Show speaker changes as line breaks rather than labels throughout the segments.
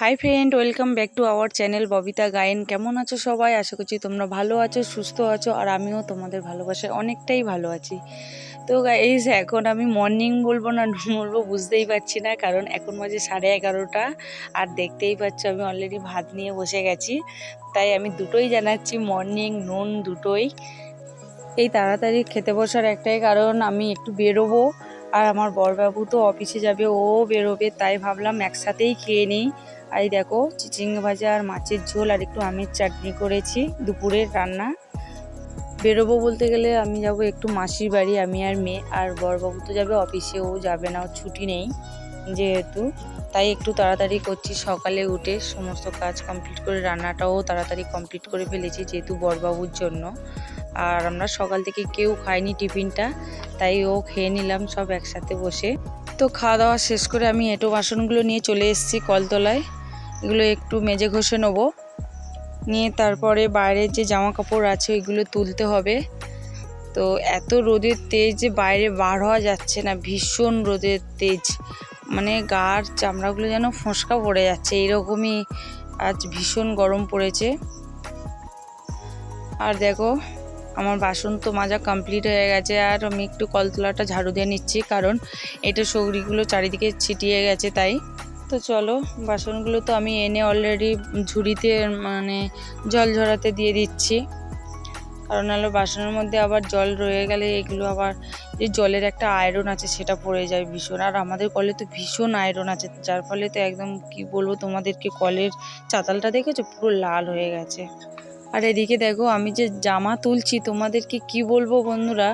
Hi friend, welcome back to our channel Babita Gayen. কেমন আছো সবাই? আশা করছি তোমরা ভালো আছো, সুস্থ আছো, আর আমিও তোমাদের ভালোবাসায় অনেকটাই ভালো আছি। তো গাইস, এখন আমি মর্নিং বলবো না বলবো বুঝতেই পারছি না, কারণ এখন বাজে 11:30। আর দেখতেই পাচ্ছ আমি অলরেডি ভাত নিয়ে বসে গেছি। তাই আমি দুটোই জানাচ্ছি, মর্নিং নুন দুটোই। এই তাড়াতাড়ি খেতে বসার একটাই কারণ, আমি একটু বেরোবো আর আমার বড়বাবু তো অফিসে যাবে, ও বেরোবে, তাই ভাবলাম একসাথেই খেয়ে নিই। আর এই দেখো, চিচিঙ্গা ভাজা আর মাছের ঝোল আর একটু আমের চাটনি করেছি দুপুরের রান্না। বেরোবো বলতে গেলে আমি যাব একটু মাসির বাড়ি, আমি আর মেয়ে। আর বড়বাবু তো যাবে অফিসে, ও যাবে না, ওর ছুটি নেই যেহেতু। তাই একটু তাড়াতাড়ি করছি, সকালে উঠে সমস্ত কাজ কমপ্লিট করে রান্নাটাও তাড়াতাড়ি কমপ্লিট করে ফেলেছি যেহেতু বড়বাবুর জন্য। আর আমরা সকাল থেকে কেউ খাইনি টিফিনটা, তাই ও খেয়ে নিলাম সব একসাথে বসে। তো খাওয়া দাওয়া শেষ করে আমি এঁটো বাসনগুলো নিয়ে চলে এসেছি কলতলায়। এগুলো একটু মেজে ঘষে নেবো, নিয়ে তারপরে বাইরের যে জামা কাপড় আছে ওইগুলো তুলতে হবে। তো এত রোদের তেজ যে বাইরে বার হওয়া যাচ্ছে না, ভীষণ রোদের তেজ, মানে গার চামড়াগুলো যেন ফোঁসকা পড়ে যাচ্ছে, এইরকমই আজ ভীষণ গরম পড়েছে। আর দেখো, আমার বাসন তো মাজা কমপ্লিট হয়ে গেছে, আর আমি একটু কলতলাটা ঝাড়ু দিয়ে নিচ্ছি, কারণ এটা সগড়িগুলো চারিদিকে ছিটিয়ে গেছে তাই। তো চলো, বাসনগুলো তো আমি এনে অলরেডি ঝুড়িতে মানে জল ঝরাতে দিয়ে দিচ্ছি, কারণ হলো বাসনের মধ্যে আবার জল রয়ে গেলে এগুলো আবার যে জলের একটা আয়রন আছে সেটা পড়ে যায় ভীষণ। আর আমাদের কলে তো ভীষণ আয়রন আছে, যার ফলে তো একদম কি বলবো তোমাদেরকে, কলের চাতালটা দেখেছো পুরো লাল হয়ে গেছে। আর এদিকে দেখো, আমি যে জামা তুলছি তোমাদেরকে কি বলবো বন্ধুরা,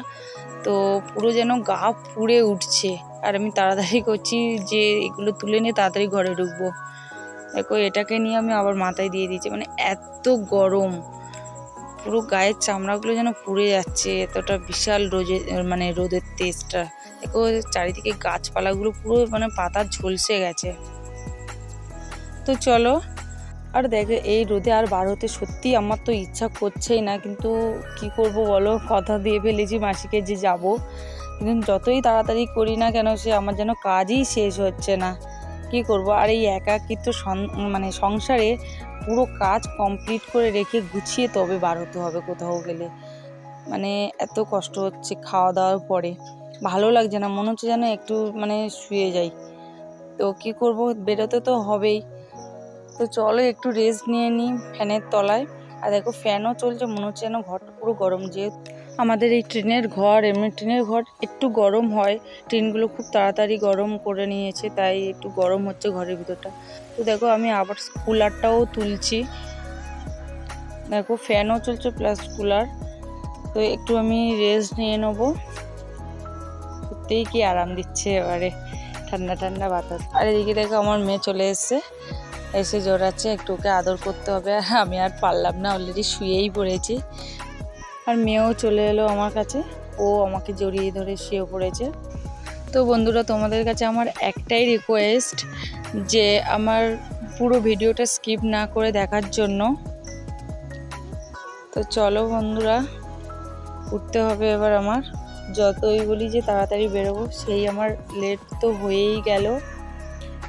তো পুরো যেন গা পুড়ে উঠছে। আর আমি তাড়াতাড়ি করছি যে এগুলো তুলে নিয়ে তাড়াতাড়ি ঘরে ঢুকবো। দেখো, এটাকে নিয়ে আমি আবার মাথায় দিয়ে দিয়েছি, মানে এত গরম, পুরো গায়ের চামড়াগুলো যেন পুড়ে যাচ্ছে, এতটা বিশাল রোদের তেজটা। দেখো চারিদিকে গাছপালাগুলো পুরো মানে পাতা ঝলসে গেছে। তো চলো, আর দেখে এই রোদে আর বার হতে সত্যি আমার তো ইচ্ছা করছেই না, কিন্তু কি করব বলো, কথা দিয়ে ফেলেছি মাসিকে যে যাব, কিন্তু যতই তাড়াতাড়ি করি না কেন সে আমার যেন কাজই শেষ হচ্ছে না। কি করব, আর এই একাকিত্ব সংসারে পুরো কাজ কমপ্লিট করে রেখে গুছিয়ে তবে বার হতে হবে কোথাও গেলে, মানে এত কষ্ট হচ্ছে। খাওয়া দাওয়ার পরে ভালো লাগছে না, মনে হচ্ছে যেন একটু শুয়ে যাই। তো কি করব, বেরোতে তো হবেই। তো চলো একটু রেস্ট নিয়ে নিই ফ্যানের তলায়। আর দেখো, ফ্যানও চলছে, মনে হচ্ছে যেন ঘরটা পুরো গরম, যেহেতু আমাদের এই ট্রেনের ঘর, এমনি ট্রেনের ঘর একটু গরম হয়, ট্রেনগুলো খুব তাড়াতাড়ি গরম করে নিয়েছে, তাই একটু গরম হচ্ছে ঘরের ভিতরটা। তো দেখো, আমি আবার কুলারটাও তুলছি, দেখো ফ্যানও চলছে প্লাস কুলার। তো একটু আমি রেস্ট নিয়ে নেবো, সত্যিই কি আরাম দিচ্ছে এবারে ঠান্ডা ঠান্ডা বাতাস। আর এদিকে দেখো, আমার মেয়ে চলে এসে জোরাচ্ছে, একটু ওকে আদর করতে হবে, আমি আর পারলাম না, অলরেডি শুয়েই পড়েছি। আর মেয়েও চলে এলো আমার কাছে, ও আমাকে জড়িয়ে ধরে শুয়ে পড়েছে। তো বন্ধুরা, তোমাদের কাছে আমার একটাই রিকোয়েস্ট, যে আমার পুরো ভিডিওটা স্কিপ না করে দেখার জন্য। তো চলো বন্ধুরা, উঠতে হবে এবার আমার। যতই বলি যে তাড়াতাড়ি বেরোবো, সেই আমার লেট তো হয়েই গেল।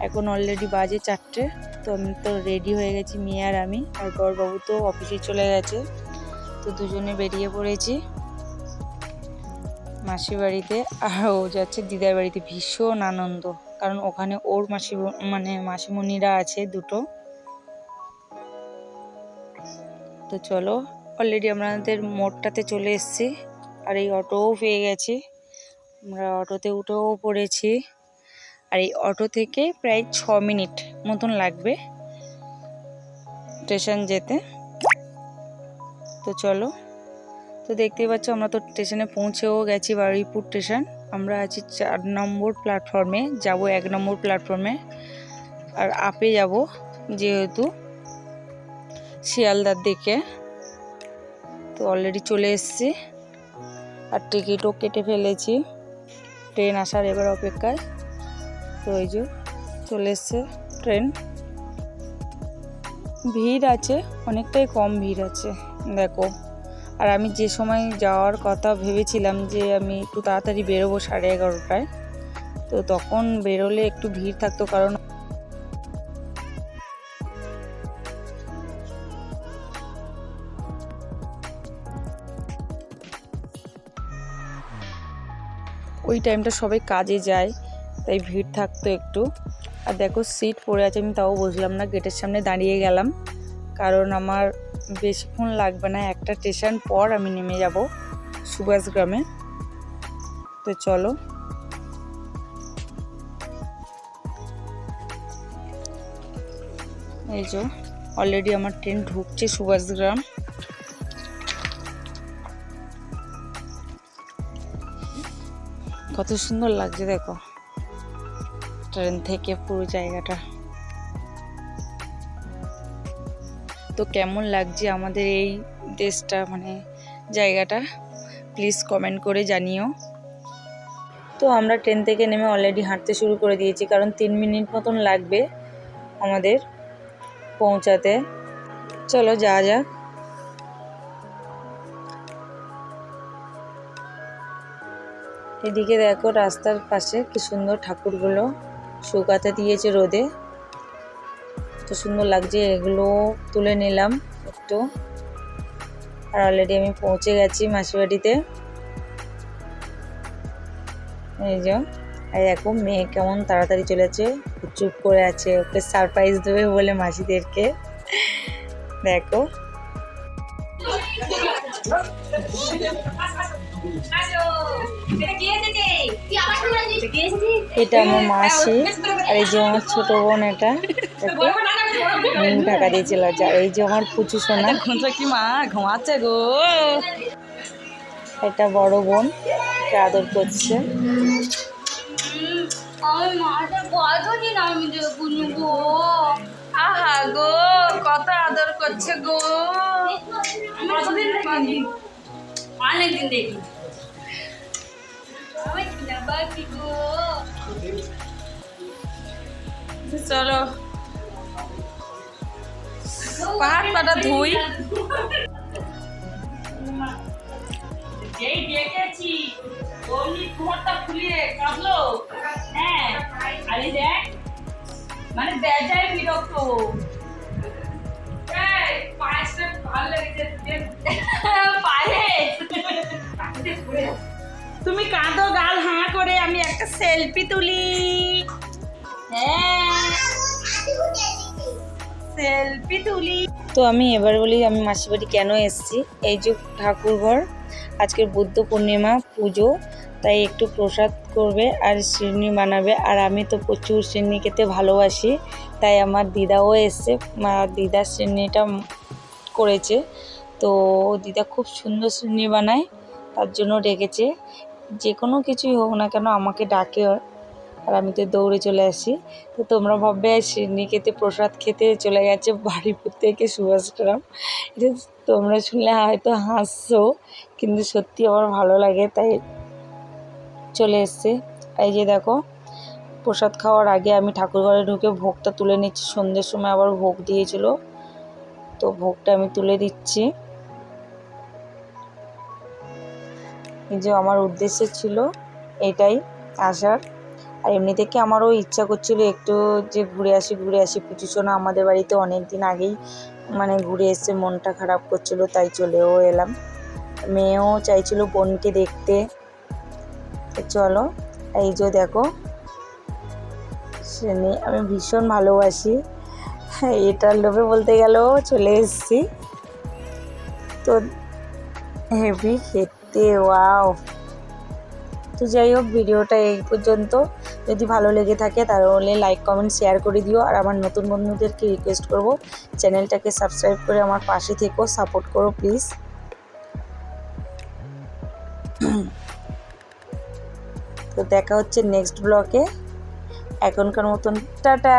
এখন অলরেডি বাজে 4টে। তো আমি তো রেডি হয়ে গেছি, মেয়ে আর আমি। আর বড়বাবু তো অফিসে চলে গেছে, তো দুজনে বেরিয়ে পড়েছি মাসির বাড়িতে। আর ও যাচ্ছে দিদার বাড়িতে, ভীষণ আনন্দ, কারণ ওখানে ওর মাসিমণিরা আছে দুটো। তো চলো, অলরেডি আমাদের মোড়টাতে চলে এসেছি, আর এই অটোও পেয়ে গেছি, আমরা অটোতে উঠেও পড়েছি। আর এই অটো থেকে প্রায় 6 মিনিট মতন লাগবে স্টেশন যেতে। তো চলো, তো দেখতেই পাচ্ছ আমরা তো স্টেশনে পৌঁছেও গেছি, বারুইপুর স্টেশন। আমরা আছি 4 নম্বর প্ল্যাটফর্মে, যাব 1 নম্বর প্ল্যাটফর্মে, আর আপে যাব যেহেতু শিয়ালদার দিকে। তো অলরেডি চলে এসেছি, আর টিকিটও কেটে ফেলেছি, ট্রেন আসার এবার অপেক্ষায়। তো এই যে চলে এসছে ট্রেন, ভিড় আছে, অনেকটাই কম ভিড় আছে দেখো। আর আমি যে সময় যাওয়ার কথা ভেবেছিলাম যে আমি একটু তাড়াতাড়ি বেরোবো 11:30টায়, তো তখন বেরোলে একটু ভিড় থাকতো, কারণ ওই টাইমটা সবাই কাজে যায়, তাই ভিড় থাকতো একটু। আর দেখো সিট পড়ে আছে, আমি তাও বুঝলাম না, গেটের সামনে দাঁড়িয়ে গেলাম কারণ আমার বেশিক্ষণ লাগবে না, একটা স্টেশন পর আমি নেমে যাব সুভাষগ্রামে। তো চলো, এই যে অলরেডি আমার ট্রেন ঢুকছে সুভাষগ্রাম। কত সুন্দর লাগছে দেখো ট্রেন থেকে পুরো জায়গাটা। তো কেমন লাগছে আমাদের এই দেশটা, মানে জায়গাটা, প্লিজ কমেন্ট করে জানিও। তো আমরা ট্রেন থেকে নেমে অলরেডি হাঁটতে শুরু করে দিয়েছি, কারণ 3 মিনিট মতন লাগবে আমাদের পৌঁছাতে। চলো যাওয়া যাক। এদিকে দেখো রাস্তার পাশে কি সুন্দর ঠাকুরগুলো শুকাতে দিয়েছে রোদে, তো সুন্দর লাগছে, এগুলো তুলে নিলাম একটু। আর অলরেডি আমি পৌঁছে গেছি মাসিবাড়িতে। এই যে, আর দেখো মেয়ে কেমন তাড়াতাড়ি চলেছে, চুপ করে আছে, ওকে সারপ্রাইজ দেবে বলে মাসিদেরকে। দেখো এটা আমার মাসি, আর এই যে আমার ছোট বোন, এটা দেখো মুখ ঢাকা দিয়ে চলে যাচ্ছে। আর এই যে আমার পুচু সোনা, কি মা ঘুমাচ্ছে গো, এটা বড় বোন, এটা আদর করছে। আহা গো, কত আদর করছে গো, অনেকদিন দেখি। চলো পাহাড় পাটা ধুই। যেই দেখেছি অমনি ঘরটা খুলিয়ে কাঁদলো। হ্যাঁ, আরে দেখ, মানে বেজায় বিরক্ত। পায়েসটা ভালো লেগেছে পায়ে। তুমি কাঁদো গাল হাঁ করে, আমি একটা সেলফি তুলি। হ্যাঁ, সেলফি তুলি। তো আমি এবার বলি আমি মাসির বাড়ি কেন এসেছি। এই যে ঠাকুর ঘর, আজকের বুদ্ধ পূর্ণিমা পুজো, তাই একটু প্রসাদ করবে আর সিন্নি বানাবে। আর আমি তো প্রচুর সিন্নি খেতে ভালোবাসি, তাই আমার দিদাও এসছে, দিদার সিন্নিটা করেছে। তো দিদা খুব সুন্দর সিন্নি বানায়, তার জন্য ডেকেছে। যে কোনো কিছুই হোক না কেন আমাকে ডাকে, আর আমি তো দৌড়ে চলে আসি। তো তোমরা ভাববে সিন্নি খেতে, প্রসাদ খেতে চলে গেছে বাড়িপুর থেকে সুভাষগ্রাম। এটা তোমরা শুনলে হয়তো হাসছো, কিন্তু সত্যি আমার ভালো লাগে, তাই চলে এসছে। এই যে দেখো প্রসাদ খাওয়ার আগে আমি ঠাকুর ঘরে ঢুকে ভোগটা তুলে নিচ্ছি। সন্ধ্যের সময় আবার ভোগ দিয়েছিল, তো ভোগটা আমি তুলে দিচ্ছি। এই যে আমার উদ্দেশ্য ছিল এটাই আসার। আর এমনি থেকে আমারও ইচ্ছা করছিল একটু যে ঘুরে আসি। পুচুসোনা আমাদের বাড়িতে অনেক দিন আগেই মানে ঘুরে এসে মনটা খারাপ করছিল, তাই চলেও এলাম। মেয়েও চাইছিল বোনকে দেখতে। চলো, এই যে দেখো আমি ভীষণ ভালোবাসি, এটার লোভে বলতে গেলেও চলে এসেছি। তো হেভি খেতে, ওয়াও। তো যাই হোক, ভিডিওটা এই পর্যন্ত। যদি ভালো লেগে থাকে তাহলে লাইক কমেন্ট শেয়ার করে দিও। আর আমার নতুন বন্ধুদেরকে রিকোয়েস্ট করব চ্যানেলটাকে সাবস্ক্রাইব করে আমার পাশে থেকো, সাপোর্ট করো প্লিজ। তো দেখা হচ্ছে নেক্সট ব্লগে, এখনকার মতন টাটা।